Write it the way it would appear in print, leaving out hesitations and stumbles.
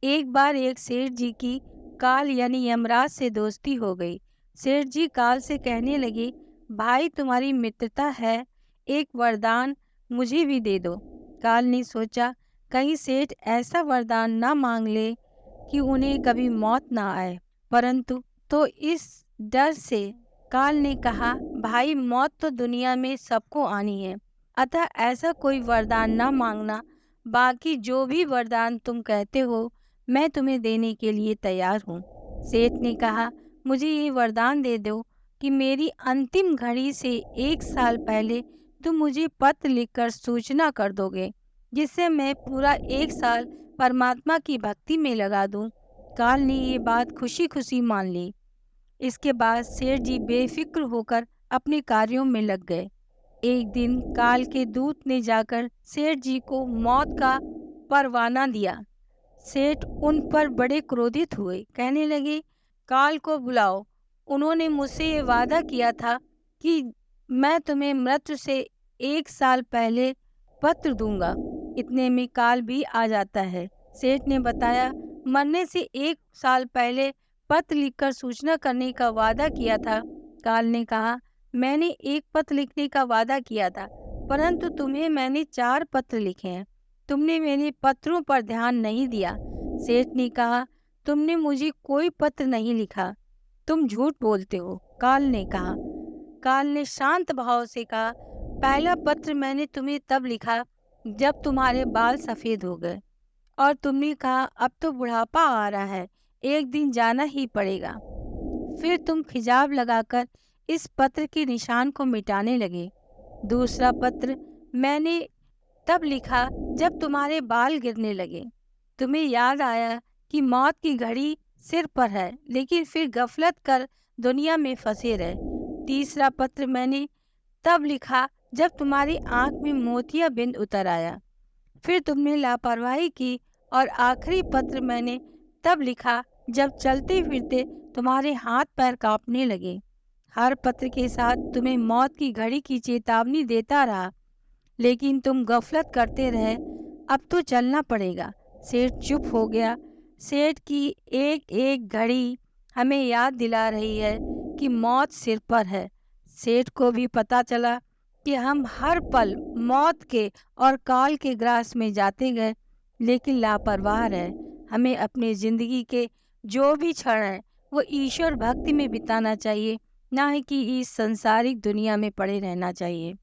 एक बार एक सेठ जी की काल यानी यमराज से दोस्ती हो गई। सेठ जी काल से कहने लगे, भाई तुम्हारी मित्रता है, एक वरदान मुझे भी दे दो। काल ने सोचा कहीं सेठ ऐसा वरदान ना मांग ले कि उन्हें कभी मौत ना आए, परंतु तो इस डर से काल ने कहा, भाई मौत तो दुनिया में सबको आनी है, अतः ऐसा कोई वरदान ना मांगना। बाकी जो भी वरदान तुम कहते हो मैं तुम्हें देने के लिए तैयार हूँ। सेठ ने कहा, मुझे ये वरदान दे दो कि मेरी अंतिम घड़ी से 1 साल पहले तुम मुझे पत्र लिखकर सूचना कर दोगे, जिससे मैं पूरा 1 साल परमात्मा की भक्ति में लगा दूं। काल ने ये बात खुशी खुशी मान ली। इसके बाद सेठ जी बेफिक्र होकर अपने कार्यों में लग गए। एक दिन काल के दूत ने जाकर सेठ जी को मौत का परवाना दिया। सेठ उन पर बड़े क्रोधित हुए, कहने लगे, काल को बुलाओ। उन्होंने मुझसे ये वादा किया था कि मैं तुम्हें मृत्यु से 1 साल पहले पत्र दूंगा। इतने में काल भी आ जाता है। सेठ ने बताया, मरने से 1 साल पहले पत्र लिखकर सूचना करने का वादा किया था। काल ने कहा, मैंने एक पत्र लिखने का वादा किया था, परंतु तुम्हें मैंने 4 पत्र लिखे हैं। तुमने मेरे पत्रों पर ध्यान नहीं दिया। सेठ ने कहा, तुमने मुझे कोई पत्र नहीं लिखा, तुम झूठ बोलते हो। काल ने कहा। काल ने शांत भाव से कहा, पहला पत्र मैंने तुम्हें तब लिखा जब तुम्हारे बाल सफेद हो गए और तुमने कहा अब तो बुढ़ापा आ रहा है, एक दिन जाना ही पड़ेगा। फिर तुम खिजाब लगाकर इस पत्र के निशान को मिटाने लगे। दूसरा पत्र मैंने तब लिखा जब तुम्हारे बाल गिरने लगे। तुम्हें याद आया कि मौत की घड़ी सिर पर है, लेकिन फिर गफलत कर दुनिया में फंसे रहे। तीसरा पत्र मैंने तब लिखा जब तुम्हारी आंख में मोतिया बिंद उतर आया, फिर तुमने लापरवाही की। और आखिरी पत्र मैंने तब लिखा जब चलते फिरते तुम्हारे हाथ पैर कांपने लगे। हर पत्र के साथ तुम्हें मौत की घड़ी की चेतावनी देता रहा, लेकिन तुम गफलत करते रहे। अब तो चलना पड़ेगा। सेठ चुप हो गया। सेठ की एक एक घड़ी हमें याद दिला रही है कि मौत सिर पर है। सेठ को भी पता चला कि हम हर पल मौत के और काल के ग्रास में जाते गए, लेकिन लापरवाह रहे। हमें अपनी जिंदगी के जो भी क्षण है वो ईश्वर भक्ति में बिताना चाहिए, ना ही कि इस संसारिक दुनिया में पड़े रहना चाहिए।